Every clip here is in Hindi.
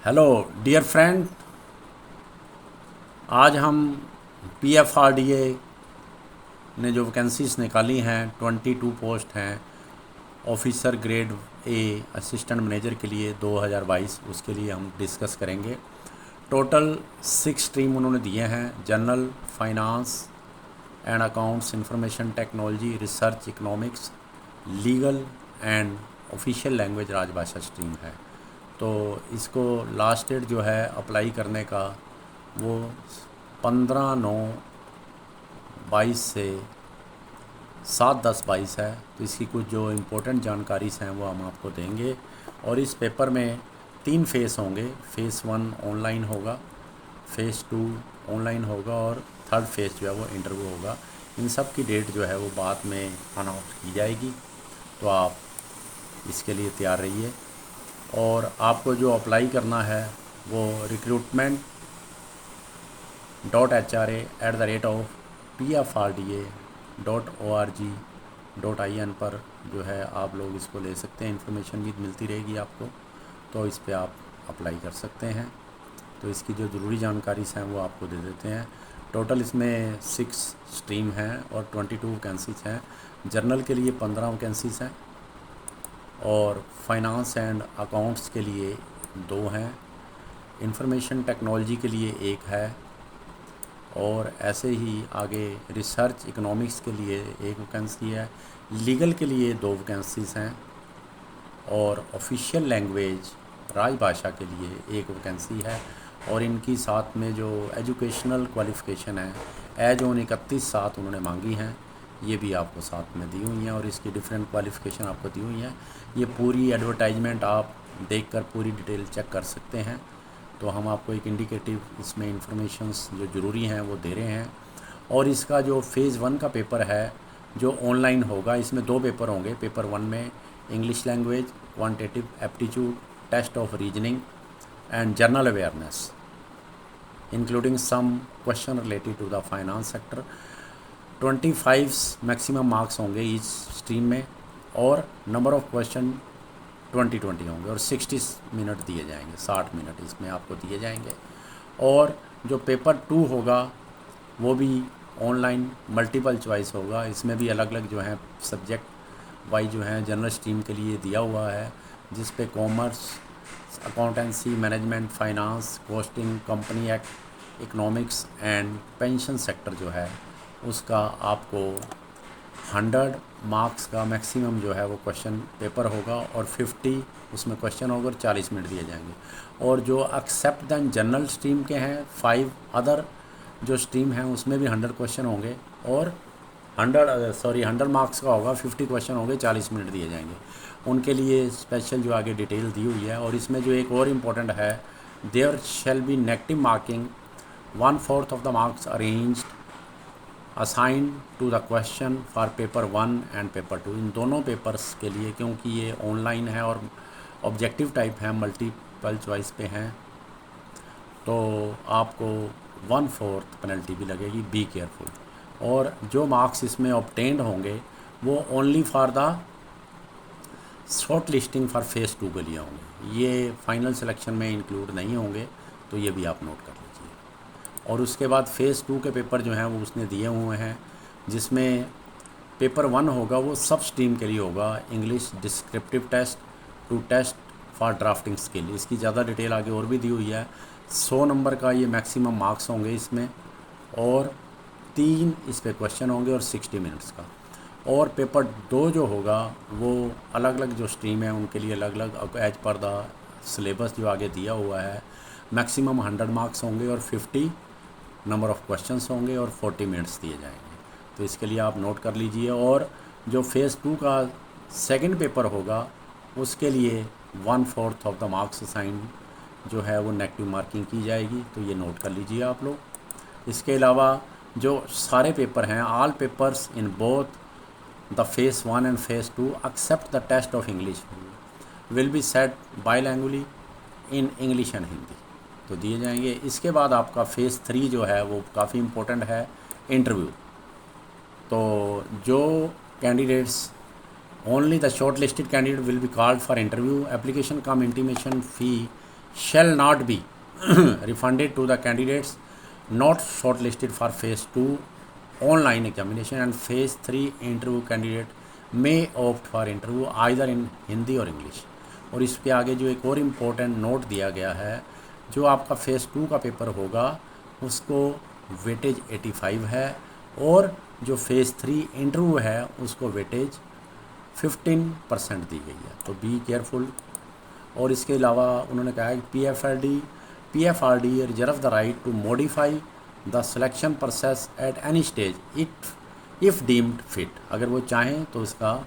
हेलो डियर फ्रेंड, आज हम पीएफआरडीए ने जो वैकेंसीज निकाली हैं 22 पोस्ट हैं officer grade A assistant manager के लिए 2022, उसके लिए हम डिस्कस करेंगे। टोटल 6 स्ट्रीम उन्होंने दिए हैं: general, finance and accounts, information technology, research, economics, legal and official language राजभाषा स्ट्रीम है। तो इसको लास्ट डेट जो है अप्लाई करने का वो 15/9/22 से 7/10/22 है। तो इसकी कुछ जो इम्पोर्टेंट जानकारीज हैं वो हम आपको देंगे। और इस पेपर में 3 फेस होंगे। फ़ेस 1 ऑनलाइन होगा, फ़ेस 2 ऑनलाइन होगा और थर्ड फेस जो है वो इंटरव्यू होगा। इन सब की डेट जो है वो बाद में अनाउंस की जाएगी, तो आप इसके लिए तैयार रहिए। और आपको जो अप्लाई करना है वो recruitment.hr@pfrda.org.in पर जो है आप लोग इसको ले सकते हैं। इन्फॉर्मेशन भी मिलती रहेगी आपको, तो इस पे आप अप्लाई कर सकते हैं। तो इसकी जो ज़रूरी जानकारी हैं वो आपको दे देते हैं। टोटल इसमें 6 स्ट्रीम हैं और 22 वैकेंसीज़ हैं। जर्नल के लिए 15 वैकेंसीज़ हैं और फाइनेंस एंड अकाउंट्स के लिए 2 हैं। इंफॉर्मेशन टेक्नोलॉजी के लिए 1 है और ऐसे ही आगे रिसर्च इकोनॉमिक्स के लिए 1 वैकेंसी है। लीगल के लिए 2 वैकेंसीज़ हैं और ऑफिशियल लैंग्वेज राजभाषा के लिए 1 वैकेंसी है। और इनकी साथ में जो एजुकेशनल क्वालिफ़िकेशन है एज ऑन 31/7 उन्होंने मांगी हैं, ये भी आपको साथ में दी हुई हैं और इसकी डिफरेंट क्वालिफ़िकेशन आपको दी हुई हैं। ये पूरी एडवर्टाइजमेंट आप देखकर पूरी डिटेल चेक कर सकते हैं। तो हम आपको एक इंडिकेटिव इसमें इंफॉर्मेशंस जो ज़रूरी हैं वो दे रहे हैं। और इसका जो फ़ेज़ 1 का पेपर है जो ऑनलाइन होगा, इसमें 2 पेपर होंगे। पेपर 1 में English language, quantitative aptitude, test of reasoning and general awareness including some question related to the finance sector. 25 maximum marks होंगे ईच स्ट्रीम में और नंबर ऑफ़ क्वेश्चन 20 होंगे और 60 मिनट दिए जाएंगे, 60 मिनट इसमें आपको दिए जाएंगे। और जो पेपर 2 होगा वो भी ऑनलाइन मल्टीपल चॉइस होगा। इसमें भी अलग अलग जो है सब्जेक्ट वाइज जो है जनरल स्ट्रीम के लिए दिया हुआ है, जिस पे commerce, accountancy, management, finance, costing, company act, economics and pension sector जो है उसका आपको 100 मार्क्स का मैक्सिमम जो है वो क्वेश्चन पेपर होगा और 50 उसमें क्वेश्चन होगा और 40 मिनट दिए जाएंगे। और जो एक्सेप्ट दैन जनरल स्ट्रीम के हैं 5 अदर जो स्ट्रीम हैं उसमें भी 100 क्वेश्चन होंगे और 100 मार्क्स का होगा, 50 क्वेश्चन होंगे, 40 मिनट दिए जाएंगे। उनके लिए स्पेशल जो आगे डिटेल दी हुई है। और इसमें जो एक और इम्पोर्टेंट है, there shall be negative marking 1/4 of the marks arranged assign to the question for paper 1 and paper 2। इन दोनों पेपर्स के लिए, क्योंकि ये ऑनलाइन है और ऑब्जेक्टिव टाइप है, मल्टीपल चॉइस पे हैं, तो आपको 1/4 पेनल्टी भी लगेगी। Be careful. और जो मार्क्स इसमें ऑब्टेन्ड होंगे वो only for the short listing for phase 2 के लिए होंगे, ये फाइनल सिलेक्शन में इंक्लूड नहीं होंगे। तो ये भी आप नोट कर लीजिए। और उसके बाद फ़ेज़ 2 के पेपर जो हैं वो उसने दिए हुए हैं, जिसमें पेपर 1 होगा वो सब स्ट्रीम के लिए होगा। English descriptive test to test for drafting skill, इसकी ज़्यादा डिटेल आगे और भी दी हुई है। 100 नंबर का ये मैक्सिमम मार्क्स होंगे इसमें और 3 इस पे क्वेश्चन होंगे और 60 मिनट्स का। और पेपर 2 जो होगा वो अलग अलग जो स्ट्रीम है उनके लिए अलग अलग एज पर द सिलेबस जो आगे दिया हुआ है, मैक्सिमम 100 मार्क्स होंगे और 50 नंबर ऑफ़ क्वेश्चंस होंगे और 40 मिनट्स दिए जाएंगे। तो इसके लिए आप नोट कर लीजिए। और जो फ़ेज़ 2 का सेकंड पेपर होगा उसके लिए 1/4 ऑफ द मार्क्स असाइन जो है वो नेगेटिव मार्किंग की जाएगी। तो ये नोट कर लीजिए आप लोग। इसके अलावा जो सारे पेपर हैं, all papers in both the phase 1 and phase 2 except the test of English will be set bilingually in English and Hindi, तो दिए जाएंगे। इसके बाद आपका फ़ेज़ 3 जो है वो काफ़ी इम्पोर्टेंट है, इंटरव्यू। तो जो candidates only the short listed candidate will be called for interview. Application come intimation fee shall not be refunded to the candidates not shortlisted for phase 2 online examination, and phase 3 interview candidate may opt for interview either in Hindi और इंग्लिश। और इसके आगे जो एक और इम्पोर्टेंट नोट दिया गया है, जो आपका फेज़ 2 का पेपर होगा उसको वेटेज 85 है, और जो फेज़ 3 इंटरव्यू है उसको वेटेज 15% दी गई है। तो बी केयरफुल। और इसके अलावा उन्होंने कहा है कि PFRD reserve the right to modify the selection process at any stage if deemed fit. अगर वो चाहें तो इसका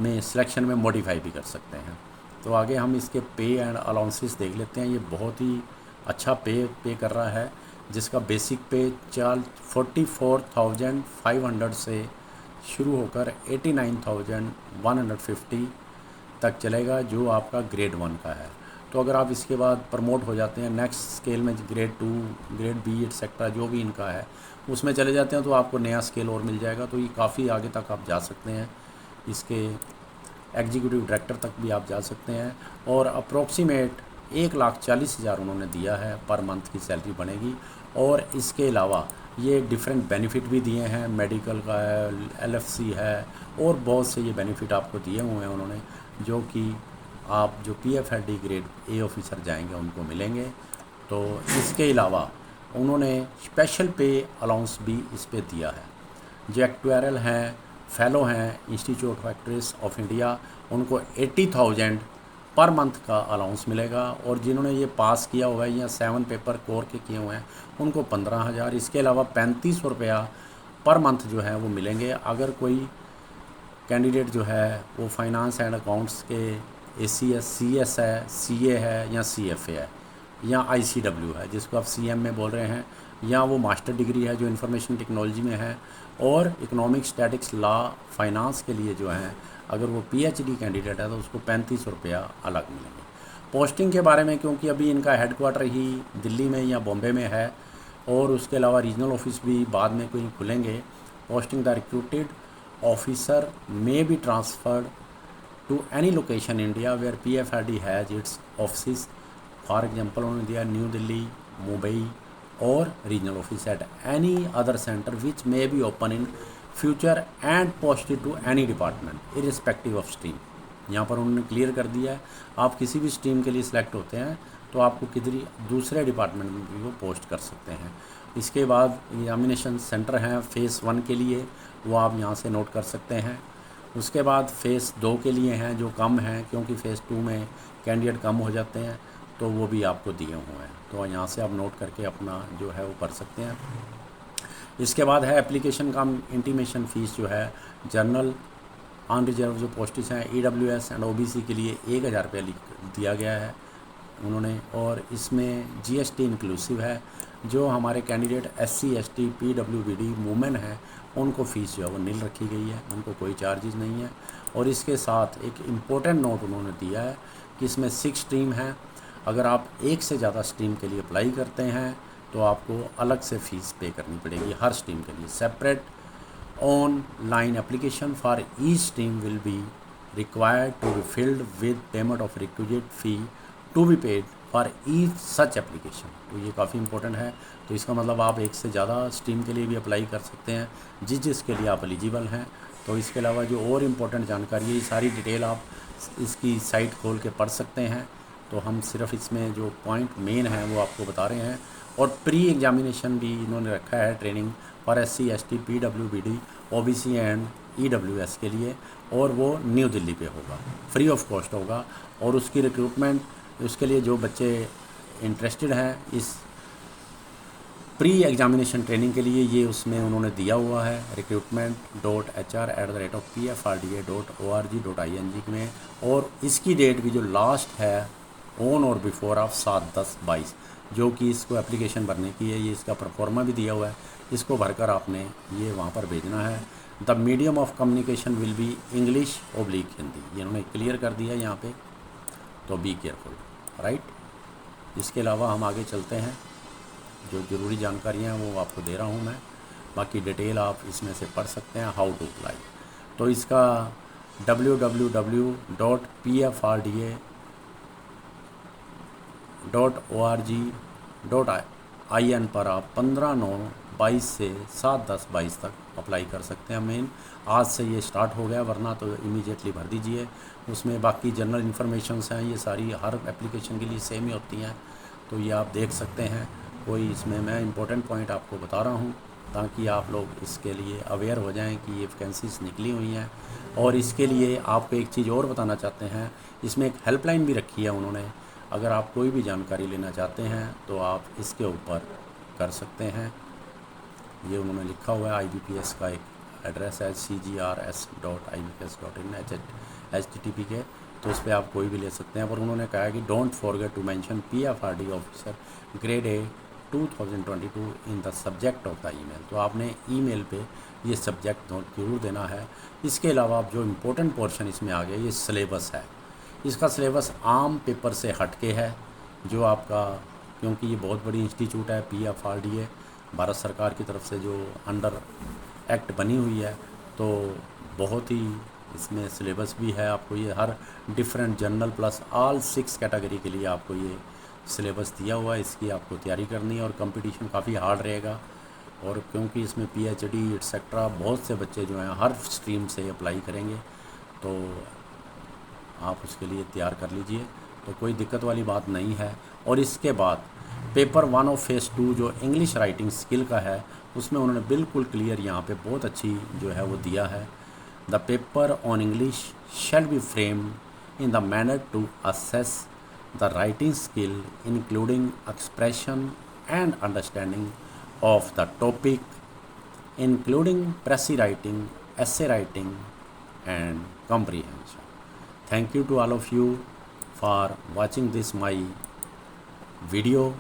में सिलेक्शन में मॉडिफाई भी कर सकते हैं। तो आगे हम इसके पे एंड अलाउंसेस देख लेते हैं। ये बहुत ही अच्छा पे कर रहा है, जिसका बेसिक पे 44,500 से शुरू होकर 89,150 तक चलेगा, जो आपका ग्रेड 1 का है। तो अगर आप इसके बाद प्रमोट हो जाते हैं नेक्स्ट स्केल में, ग्रेड 2, ग्रेड बी एटसेट्रा जो भी इनका है उसमें चले जाते हैं, तो आपको नया स्केल और मिल जाएगा। तो ये काफ़ी आगे तक आप जा सकते हैं, इसके एग्जीक्यूटिव डायरेक्टर तक भी आप जा सकते हैं। और अप्रोक्सीमेट 1,40,000 उन्होंने दिया है पर मंथ की सैलरी बनेगी। और इसके अलावा ये डिफरेंट बेनिफिट भी दिए हैं, मेडिकल का है, LFC है, और बहुत से ये बेनिफिट आपको दिए हुए हैं उन्होंने, जो कि आप जो PFRD ग्रेड A ऑफिसर जाएंगे उनको मिलेंगे। तो इसके अलावा उन्होंने स्पेशल पे अलाउंस भी इस पे दिया है। जो एक्टुअरियल हैं, फेलो हैं institute of actress of India, उनको 80,000 पर मंथ का अलाउंस मिलेगा। और जिन्होंने ये पास किया हुआ है या 7 पेपर कोर के किए हुए हैं उनको 15,000। इसके अलावा 3500 रुपया पर मंथ जो है वो मिलेंगे। अगर कोई कैंडिडेट जो है वो फाइनेंस एंड अकाउंट्स के ACS CS है, CA है, या CFA है, या ICW है जिसको आप CM में बोल रहे हैं, या वो मास्टर डिग्री है जो इंफॉर्मेशन टेक्नोलॉजी में है, और इकोनॉमिक स्टैटिक्स लॉ फाइनेंस के लिए जो है अगर वो PhD कैंडिडेट है तो उसको 3500 रुपया अलग मिलेंगे। पोस्टिंग के बारे में, क्योंकि अभी इनका हेडक्वार्टर ही दिल्ली में या बॉम्बे में है, और उसके अलावा रीजनल ऑफिस भी बाद में कोई खुलेंगे। Posting the recruited officer may be transferred to any location India where PFRD has its office. For example उन्होंने दिया न्यू दिल्ली, मुंबई, और regional office at any other centre which may be open in future and posted to any department irrespective of stream. यहाँ पर उन्होंने क्लियर कर दिया है, आप किसी भी स्ट्रीम के लिए सिलेक्ट होते हैं तो आपको किसी दूसरे डिपार्टमेंट में भी वो पोस्ट कर सकते हैं। इसके बाद एग्जामिनेशन सेंटर हैं फेज़ 1 के लिए, वो आप यहाँ से नोट कर सकते हैं। उसके बाद फेज़ 2 के लिए हैं जो कम हैं, क्योंकि फेज़ 2 में कैंडिडेट कम हो जाते हैं, तो वो भी आपको दिए हुए हैं। तो यहाँ से आप नोट करके अपना जो है वो कर सकते हैं। इसके बाद है एप्लीकेशन का इंटीमेशन फ़ीस जो है जनरल अनरिजर्व जो पोस्टेज हैं EWS एंड OBC के लिए 1,000 रुपये दिया गया है उन्होंने। और इसमें GST इंक्लूसिव है। जो हमारे candidate SC ST PWBD women हैं उनको फ़ीस जो है वो नील रखी गई है, उनको कोई चार्जेस नहीं है। और इसके साथ एक इम्पोर्टेंट नोट उन्होंने दिया है कि इसमें 6 स्ट्रीम हैं। अगर आप एक से ज़्यादा स्ट्रीम के लिए अप्लाई करते हैं तो आपको अलग से फ़ीस पे करनी पड़ेगी हर स्ट्रीम के लिए। Separate online application for each stream will be required to be filled with payment of requisite fee to be paid for each such application. तो ये काफ़ी इंपॉर्टेंट है। तो इसका मतलब आप एक से ज़्यादा स्ट्रीम के लिए भी अप्लाई कर सकते हैं जिसके लिए आप एलिजिबल हैं। तो इसके अलावा जो और इम्पोर्टेंट जानकारी है, ये सारी डिटेल आप इसकी साइट खोल के पढ़ सकते हैं। तो हम सिर्फ इसमें जो पॉइंट मेन है वो आपको बता रहे हैं। और प्री एग्जामिनेशन भी इन्होंने रखा है training for SC ST PWBD OBC and EWS के लिए, और वो न्यू दिल्ली पे होगा, फ्री ऑफ कॉस्ट होगा। और उसकी रिक्रूटमेंट, उसके लिए जो बच्चे इंटरेस्टेड हैं इस प्री एग्जामिनेशन ट्रेनिंग के लिए, ये उसमें उन्होंने दिया हुआ है recruitment.hr@pfrda.org.in में। और इसकी डेट भी जो लास्ट है ऑन और बिफोर ऑफ 7/10/22, जो कि इसको एप्लीकेशन भरने की है। ये इसका परफॉर्मा भी दिया हुआ है, इसको भरकर आपने ये वहाँ पर भेजना है। The medium of communication will be English oblique Hindi, ये उन्होंने क्लियर कर दिया यहाँ पे। तो बी केयरफुल, राइट। इसके अलावा हम आगे चलते हैं, जो ज़रूरी जानकारियाँ हैं वो आपको दे रहा हूँ मैं, बाकी डिटेल आप इसमें से पढ़ सकते हैं। हाउ टू अप्लाई, तो इसका www.pfrda .org.in पर आप 15/9/22 से 7/10/22 तक अप्लाई कर सकते हैं। मेन आज से ये स्टार्ट हो गया, वरना तो इमीडिएटली भर दीजिए। उसमें बाकी जनरल इन्फॉर्मेशंस हैं, ये सारी हर एप्लीकेशन के लिए सेम ही होती हैं, तो ये आप देख सकते हैं। कोई इसमें मैं इम्पोर्टेंट पॉइंट आपको बता रहा हूँ ताकि आप लोग इसके लिए अवेयर हो जाएं कि ये वैकेंसीज निकली हुई हैं। और इसके लिए आपको एक चीज़ और बताना चाहते हैं, इसमें एक हेल्पलाइन भी रखी है उन्होंने। अगर आप कोई भी जानकारी लेना चाहते हैं तो आप इसके ऊपर कर सकते हैं। ये उन्होंने लिखा हुआ है, IBPS का एक एड्रेस है cgrs.ibps.in HTTP के, तो उस पर आप कोई भी ले सकते हैं। पर उन्होंने कहा है कि don't forget to mention PFRD officer grade A 2022 in the subject of the email. तो आपने ईमेल पे ये सब्जेक्ट जरूर देना है। इसके अलावा जो इम्पोर्टेंट पोर्शन इसमें आ गया, ये सिलेबस है। इसका सिलेबस आम पेपर से हटके है, जो आपका, क्योंकि ये बहुत बड़ी इंस्टीट्यूट है, PFRDA भारत सरकार की तरफ से जो अंडर एक्ट बनी हुई है, तो बहुत ही इसमें सिलेबस भी है। आपको ये हर different general plus all 6 category के लिए आपको ये सिलेबस दिया हुआ है। इसकी आपको तैयारी करनी है और कंपटीशन काफ़ी हार्ड रहेगा। और क्योंकि इसमें PhD एट्सेट्रा बहुत से बच्चे जो हैं हर स्ट्रीम से अप्लाई करेंगे, तो आप उसके लिए तैयार कर लीजिए, तो कोई दिक्कत वाली बात नहीं है। और इसके बाद पेपर 1 ऑफ फेज़ 2 जो इंग्लिश राइटिंग स्किल का है, उसमें उन्होंने बिल्कुल क्लियर यहाँ पे बहुत अच्छी जो है वो दिया है। The paper on English shall be frame in the manner to assess the writing skill including expression and understanding of the topic, including pressy writing, essay writing and comprehension. Thank you to all of you for watching this my video.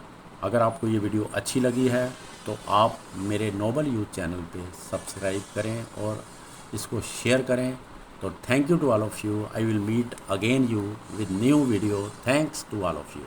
अगर आपको ये वीडियो अच्छी लगी है तो आप मेरे नोबल यूथ चैनल पे सब्सक्राइब करें और इसको शेयर करें। तो thank you to all of you. I will meet again you with new video. Thanks to all of you.